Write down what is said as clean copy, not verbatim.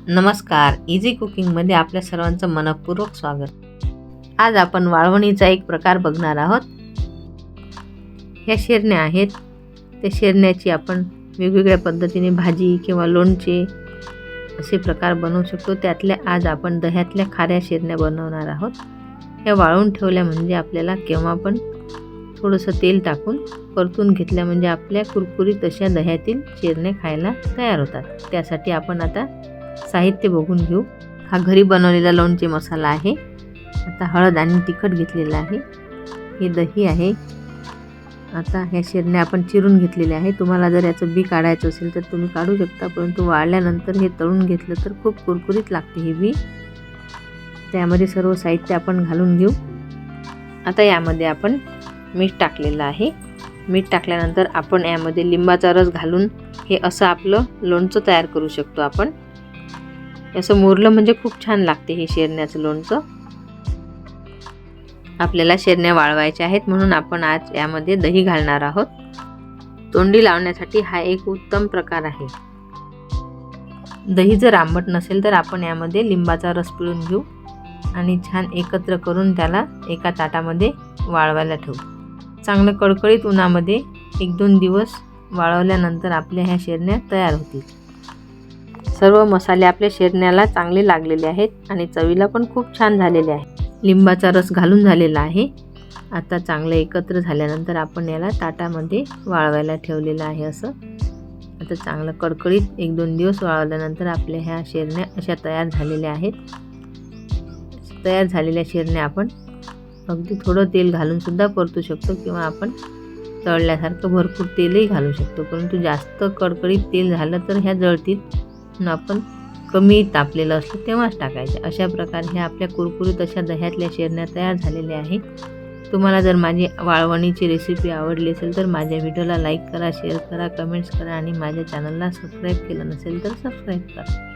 नमस्कार, इझी कुकिंगमध्ये आपल्या सर्वांचं मनपूर्वक स्वागत. आज आपण वाळवणीचा एक प्रकार बघणार आहोत. ह्या शेरण्या आहेत. त्या शेरण्याची आपण वेगवेगळ्या पद्धतीने भाजी किंवा लोणचे असे प्रकार बनवू शकतो. त्यातल्या आज आपण दह्यातल्या खाऱ्या शेरण्या बनवणार आहोत. ह्या वाळवून ठेवल्या म्हणजे आपल्याला केव्हा पण थोडंसं तेल टाकून परतून घेतल्या म्हणजे आपल्या कुरकुरीत अशा दह्यातील शेरण्या खायला तयार होतात. त्यासाठी आपण आता साहित्य बघून घेऊ. हा घरी बनवलेला लोणचे मसाला आहे. आता हळद आणि तिखट घेतलेलं आहे. हे दही आहे. आता ह्या शेरण्या आपण चिरून घेतलेल्या आहे. तुम्हाला जर याचं बी काढायचं असेल तर तुम्ही काढू शकता, परंतु वाळल्यानंतर हे तळून घेतलं तर खूप कुरकुरीत लागते हे बी. त्यामध्ये सर्व साहित्य आपण घालून घेऊ. आता यामध्ये आपण मीठ टाकलेलं आहे. मीठ टाकल्यानंतर आपण यामध्ये लिंबाचा रस घालून हे असं आपलं लोणचं तयार करू शकतो. आपण असं मोरलं म्हणजे खूप छान लागते हे शेरण्याचं लोणचं. आपल्याला शेरण्या वाळवायच्या आहेत म्हणून आपण आज यामध्ये दही घालणार आहोत. तोंडी लावण्यासाठी हा एक उत्तम प्रकार आहे. दही जर आंबट नसेल तर आपण यामध्ये लिंबाचा रस पिळून घेऊ आणि छान एकत्र करून त्याला एका ताटामध्ये वाळवायला ठेवू. चांगलं कडकडीत उन्हामध्ये 1-2 दिवस वाळवल्यानंतर आपल्या ह्या शेरण्या तयार होतील. सर्व मसाले आपल्या शेरण्याला चांगले लागलेले आहेत आणि चवीला पण खूप छान झालेले आहे. लिंबाचा रस घालून झालेला आहे. आता चांगलं एकत्र झाल्यानंतर आपण याला ताटामध्ये वाळवायला ठेवलेलं आहे. असं आता चांगलं कडकडीत 1-2 दिवस वाळवल्यानंतर आपल्या ह्या शेरण्या अशा तयार झालेल्या आहेत. तयार झालेल्या शेरण्या आपण अगदी थोडं तेल घालून सुद्धा परतू शकतो किंवा आपण तळल्यासारखं भरपूर तेलही घालू शकतो, परंतु जास्त कडकडीत तेल झालं तर ह्या जळतील. आपण कमी तापलेलं असलं तेव्हाच टाकायचे. अशा प्रकारे ह्या आपल्या कुरकुरीत अशा दह्यातल्या शेरण्या तयार झालेल्या आहे. तुम्हाला जर माझी वाळवणीची रेसिपी आवडली असेल तर माझ्या व्हिडिओला लाईक करा, शेअर करा, कमेंट्स करा आणि माझ्या चॅनलला सबस्क्राईब केलं नसेल तर सबस्क्राईब करा.